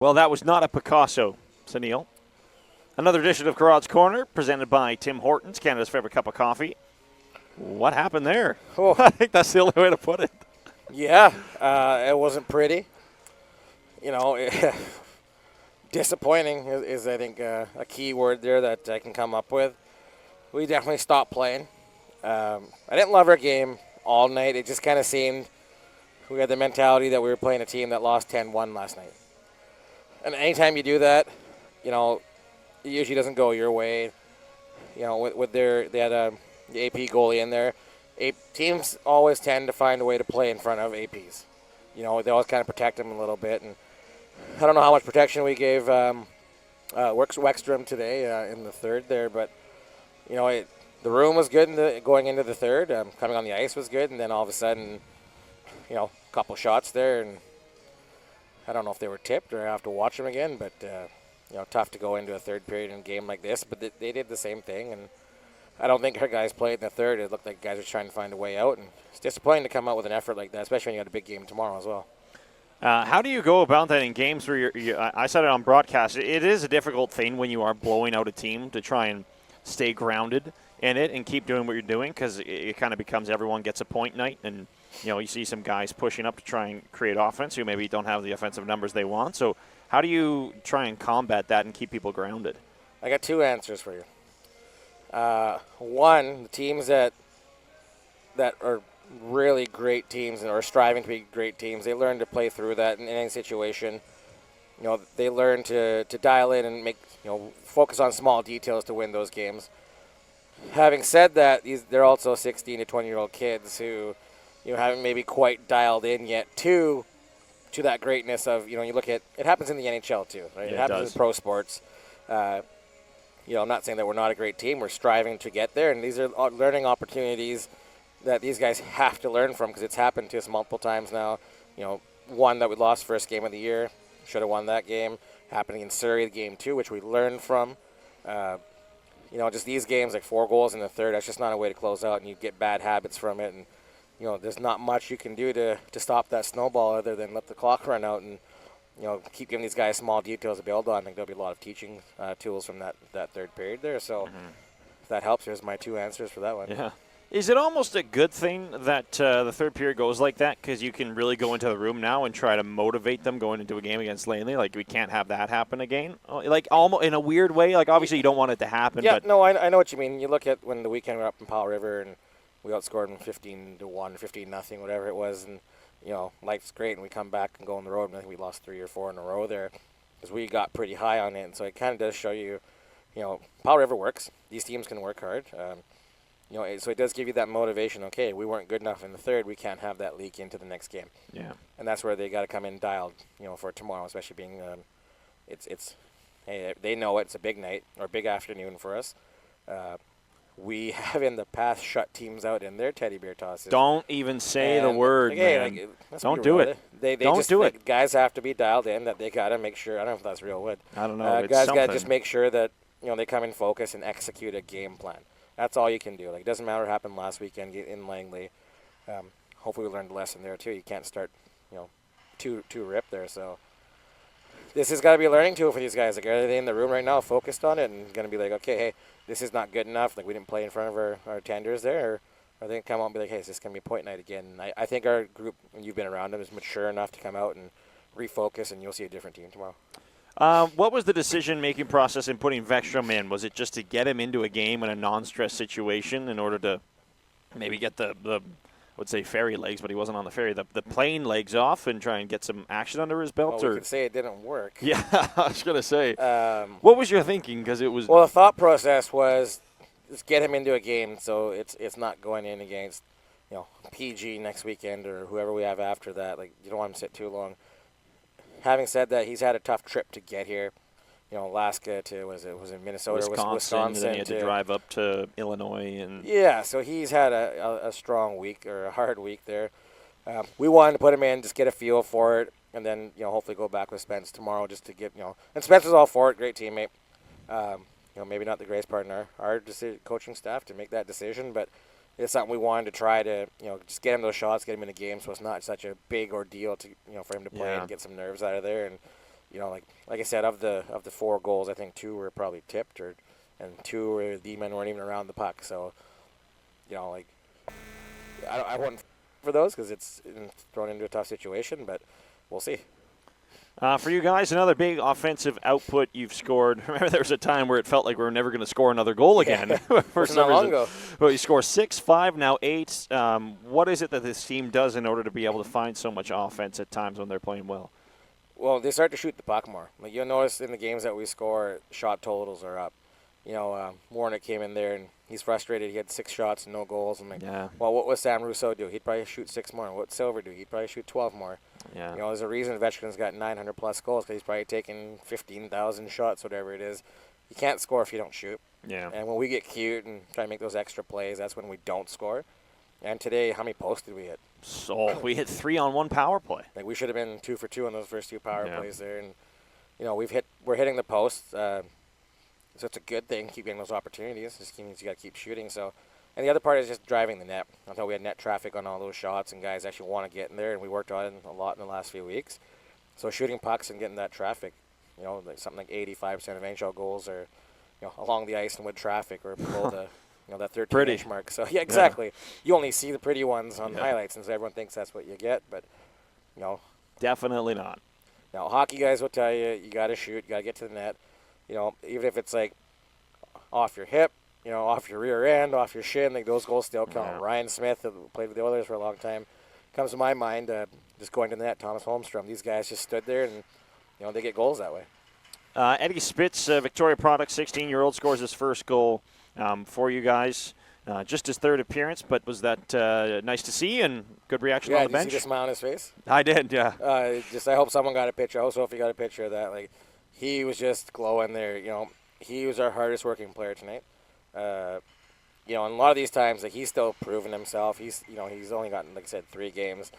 Well, that was not a Picasso, Sunil. Another edition of Karod's Corner, presented by Tim Hortons, Canada's favorite cup of coffee. What happened there? Oh. I think that's the only way to put it. Yeah, it wasn't pretty. You know, disappointing is I think, a key word there that I can come up with. We definitely stopped playing. I didn't love our game all night. It just kind of seemed we had the mentality that we were playing a team that lost 10-1 last night. And anytime you do that, you know, it usually doesn't go your way. You know, they had the AP goalie in there. Teams always tend to find a way to play in front of APs. You know, they always kind of protect them a little bit. And I don't know how much protection we gave Wexstrom today in the third there, but, you know, the room was good going into the third. Coming on the ice was good, and then all of a sudden, you know, a couple shots there, and I don't know if they were tipped or I have to watch them again, but, you know, tough to go into a third period in a game like this. But they did the same thing, and I don't think our guys played in the third. It looked like guys were trying to find a way out, and it's disappointing to come out with an effort like that, especially when you got a big game tomorrow as well. How do you go about that in games where I said it on broadcast, it is a difficult thing when you are blowing out a team to try and stay grounded in it and keep doing what you're doing, because it kind of becomes everyone gets a point night, and you know, you see some guys pushing up to try and create offense who maybe don't have the offensive numbers they want. So how do you try and combat that and keep people grounded? I got two answers for you. One, the teams that are really great teams and are striving to be great teams, they learn to play through that in any situation. You know, they learn to dial in and focus on small details to win those games. Having said that, they're also 16 to 20-year-old kids who, you know, haven't maybe quite dialed in yet to that greatness of, you know, you look at, it happens in the NHL too, right? Yeah, it happens in pro sports. You know, I'm not saying that we're not a great team. We're striving to get there, and these are learning opportunities that these guys have to learn from, because it's happened to us multiple times now. You know, one that we lost first game of the year, should have won that game. Happening in Surrey, the game 2, which we learned from. You know, just these games, like 4 goals in the third, that's just not a way to close out, and you get bad habits from it. And, you know, there's not much you can do to stop that snowball other than let the clock run out and, you know, keep giving these guys small details to build on. I think there'll be a lot of teaching tools from that third period there. So if that helps, here's my 2 answers for that one. Yeah. Is it almost a good thing that the third period goes like that, because you can really go into the room now and try to motivate them going into a game against Langley? Like, we can't have that happen again? Like, almost in a weird way? Like, obviously you don't want it to happen. Yeah, but no, I know what you mean. You look at when the weekend we were up in Powell River and we outscored them 15-1, 15-0, whatever it was, and, you know, life's great, and we come back and go on the road, and I think we lost 3 or 4 in a row there because we got pretty high on it. And so it kind of does show you, you know, Powell River works. These teams can work hard. You know, so it does give you that motivation. Okay, we weren't good enough in the third. We can't have that leak into the next game. Yeah. And that's where they got to come in dialed, you know, for tomorrow, especially being hey, they know it's a big night or big afternoon for us. We have in the past shut teams out in their teddy bear tosses. Don't even say the word, man. Don't do it. They don't just, do it. Guys have to be dialed in, that they got to make sure. I don't know if that's real wood. I don't know. Guys got to just make sure that, you know, they come in focus and execute a game plan. That's all you can do. Like, it doesn't matter what happened last weekend in Langley. Hopefully we learned a lesson there too. You can't start, you know, too rip there. So this has got to be a learning tool for these guys. Like, are they in the room right now focused on it and going to be like, okay, hey, this is not good enough. Like, we didn't play in front of our tenders there. Or are they going to come out and be like, hey, is this going to be point night again? And I think our group, when you've been around them, is mature enough to come out and refocus, and you'll see a different team tomorrow. What was the decision-making process in putting Vextrom in? Was it just to get him into a game in a non-stress situation in order to maybe get the I would say ferry legs, but he wasn't on the ferry, the plane legs off and try and get some action under his belt? Well, we could say it didn't work. Yeah, I was going to say. What was your thinking? Because it was. Well, the thought process was just get him into a game so it's not going in against, you know, PG next weekend or whoever we have after that. Like, you don't want him to sit too long. Having said that, he's had a tough trip to get here. You know, Alaska to, was it Minnesota, Wisconsin. And then he had to drive up to Illinois. And yeah, so he's had a strong week or a hard week there. We wanted to put him in, just get a feel for it, and then, you know, hopefully go back with Spence tomorrow just to get, you know. And Spence was all for it, great teammate. You know, maybe not the greatest part in our coaching staff to make that decision, but it's something we wanted to try to, you know, just get him those shots, get him in a game, so it's not such a big ordeal to, you know, for him to play and get some nerves out of there. And like I said, of the 4 goals, I think 2 were probably tipped, and 2 were the men weren't even around the puck. So, I wouldn't for those because it's thrown into a tough situation, but we'll see. For you guys, another big offensive output you've scored. Remember, there was a time where it felt like we were never going to score another goal again. For some long reason. ago. Well, you score 6, 5, now 8. What is it that this team does in order to be able to find so much offense at times when they're playing well? Well, they start to shoot the puck more. Like you'll notice in the games that we score, shot totals are up. Warnick came in there and he's frustrated. He had 6 shots and no goals. I'm like, well, what would Sam Rousseau do? He'd probably shoot 6 more. What would Silver do? He'd probably shoot 12 more. Yeah. There's a reason Ovechkin's got 900 plus goals because he's probably taking 15,000 shots, whatever it is. You can't score if you don't shoot. Yeah. And when we get cute and try to make those extra plays, that's when we don't score. And today, how many posts did we hit? So we hit 3-on-1 power play. Like we should have been 2 for 2 on those first 2 power plays there, and we're hitting the posts. So it's a good thing. Keep getting those opportunities. Just means you got to keep shooting. So, and the other part is just driving the net. I thought we had net traffic on all those shots, and guys actually want to get in there, and we worked on it a lot in the last few weeks. So shooting pucks and getting that traffic, like something like 85% of NHL goals are, along the ice and with traffic or below the, that 13-inch mark. So yeah, exactly. Yeah. You only see the pretty ones on the highlights, and so everyone thinks that's what you get, but definitely not. Now hockey guys will tell you got to shoot, you got to get to the net. Even if it's like off your hip, off your rear end, off your shin, like those goals still count. Yeah. Ryan Smith, who played with the Oilers for a long time, comes to my mind. Just going to the net, Thomas Holmstrom. These guys just stood there, and they get goals that way. Eddie Spitz, Victoria Product, 16-year-old, scores his first goal for you guys. Just his 3rd appearance, but was that nice to see and good reaction on the bench? Did you see the smile on his face? I did, yeah. I hope someone got a picture. I also hope you got a picture of that. Like, he was just glowing there. He was our hardest working player tonight. And a lot of these times, like, he's still proving himself. He's only gotten, like I said, 3 games.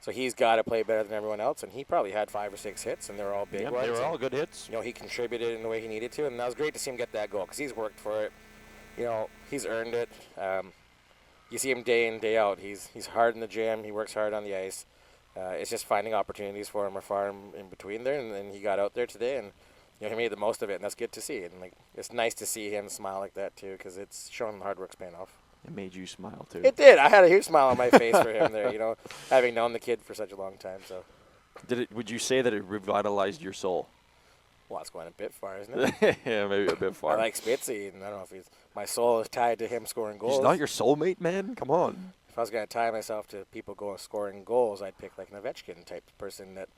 So he's got to play better than everyone else, and he probably had 5 or 6 hits, and they were all big ones. They were all good hits. He contributed in the way he needed to, and that was great to see him get that goal because he's worked for it. He's earned it. You see him day in, day out. He's hard in the gym. He works hard on the ice. It's just finding opportunities for him or far in between there, and then he got out there today, and he made the most of it, and that's good to see. And it's nice to see him smile like that too, because it's showing the hard work's paying off. It made you smile too. It did. I had a huge smile on my face for him there. Having known the kid for such a long time. So, would you say that it revitalized your soul? Well, it's going a bit far, isn't it? Yeah, maybe a bit far. I like Spitzy, and I don't know if my soul is tied to him scoring goals. He's not your soulmate, man. Come on. If I was going to tie myself to people scoring goals, I'd pick like an Ovechkin type person that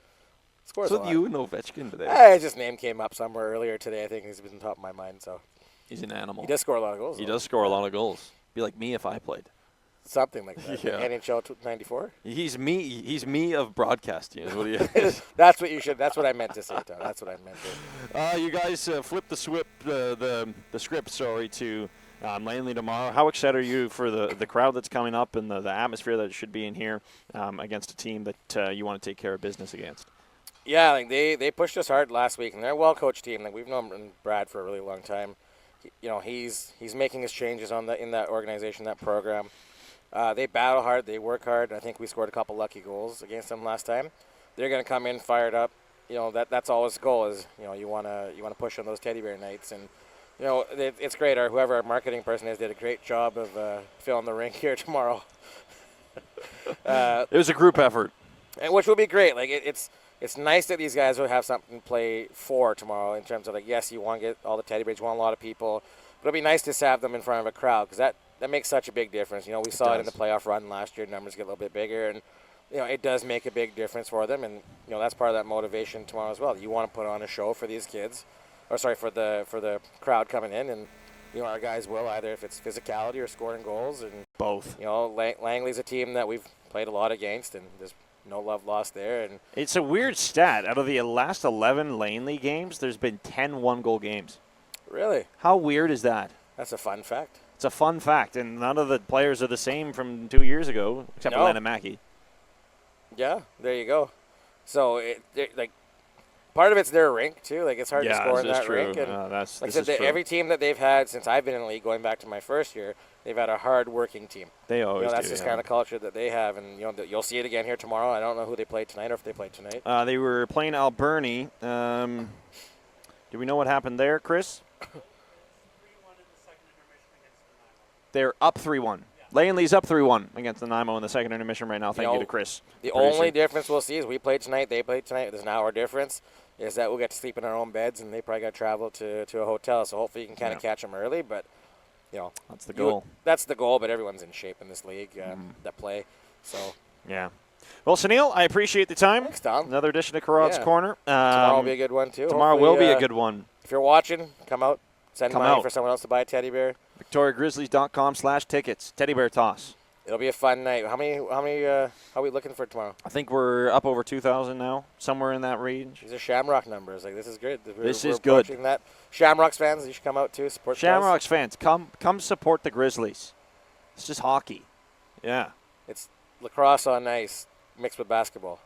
scores a lot. So you and Ovechkin today? His name came up somewhere earlier today. I think he's been on top of my mind. So he's an animal. He does score a lot of goals. He does score a lot of goals. Be like me if I played. Something like that. Yeah. NHL 94. He's me. He's me of broadcasting. Is what he is. That's what you should. That's what I meant to say, Tom. That's what I meant to. You guys flip the script. Sorry to Langley tomorrow. How excited are you for the crowd that's coming up and the atmosphere that should be in here against a team that you want to take care of business against? Yeah, like they pushed us hard last week, and they're a well-coached team. Like we've known Brad for a really long time. He's making his changes in that organization, that program. They battle hard, they work hard. I think we scored a couple lucky goals against them last time. They're going to come in fired up. That's always the goal is you want to push on those teddy bear nights, and it's great. Whoever our marketing person is did a great job of filling the rink here tomorrow. It was a group effort, and which will be great. Like it's nice that these guys will have something to play for tomorrow in terms of like, yes, you want to get all the teddy bears, you want a lot of people, but it'll be nice to have them in front of a crowd because that makes such a big difference. We saw it in the playoff run last year. Numbers get a little bit bigger, and it does make a big difference for them. And that's part of that motivation tomorrow as well. You want to put on a show for these kids, for the crowd coming in, and our guys will either if it's physicality or scoring goals, and both. Langley's a team that we've played a lot against, and there's no love lost there. And it's a weird stat. Out of the last 11 Langley games, there's been 10 one-goal games. Really? How weird is that? That's a fun fact. It's a fun fact, and none of the players are the same from 2 years ago, except for Lennon Mackey. Yeah, there you go. So, part of it's their rink, too. Like, it's hard to score in that rink. And that's like I said, every team that they've had since I've been in the league, going back to my first year, They've had a hard-working team. They always that's do, just yeah. kind of culture that they have, and you'll see it again here tomorrow. I don't know who they played tonight or if they played tonight. They were playing Alberni. Do we know what happened there, Chris? They're up 3-1. Langley's up 3-1 against the Nanaimo in the second intermission right now. Thank you to Chris. The only difference we'll see is we played tonight, they played tonight. There's an hour difference. Is that we'll get to sleep in our own beds, and they probably got to travel to a hotel. So hopefully you can kind of catch them early. But that's the goal. That's the goal. But everyone's in shape in this league that play. So yeah. Well, Sunil, I appreciate the time. Thanks, Tom. Another edition of Karod's Corner. Tomorrow will be a good one too. Tomorrow will be a good one. If you're watching, come out. Send money for someone else to buy a teddy bear. VictoriaGrizzlies.com/tickets. Teddy bear toss. It'll be a fun night. How are we looking for tomorrow? I think we're up over 2,000 now, somewhere in that range. These are Shamrock numbers. This is good. This is good. That. Shamrocks fans, you should come out too. Support Shamrocks fans, come support the Grizzlies. It's just hockey. Yeah. It's lacrosse on ice mixed with basketball.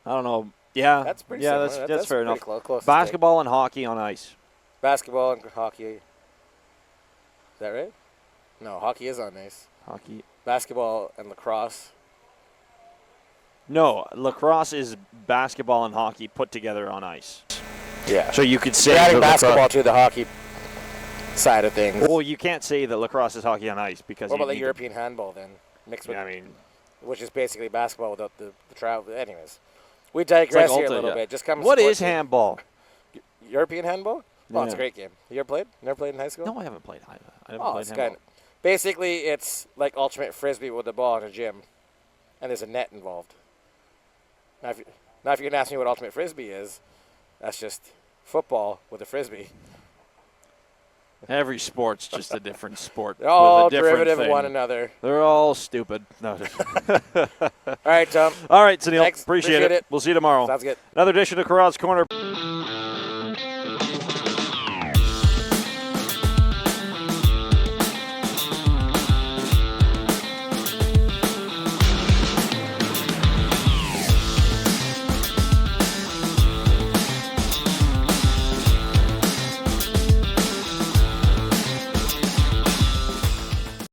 I don't know. Yeah. That's pretty similar. That's fair enough. Close Basketball and hockey on ice. Basketball and hockey. Is that right? No, hockey is on ice. Hockey. Basketball and lacrosse. No, lacrosse is basketball and hockey put together on ice. Yeah. So you could say adding basketball to the hockey side of things. Well, you can't say that lacrosse is hockey on ice because. What about the European handball then, mixed with? Which is basically basketball without the travel. Anyways, we digress here a little bit. Just come. What is handball? European handball? Oh, it's a great game. You ever played? Never played in high school? No, I haven't played. I haven't played handball. Basically, it's like ultimate frisbee with the ball in a gym, and there's a net involved. Now, if you're going to ask me what ultimate frisbee is, that's just football with a frisbee. Every sport's just a different sport. They're all derivative of one another. They're all stupid. No. All right, Tom. All right, Sunil. Thanks. Appreciate it. We'll see you tomorrow. Sounds good. Another edition of Karod's Corner.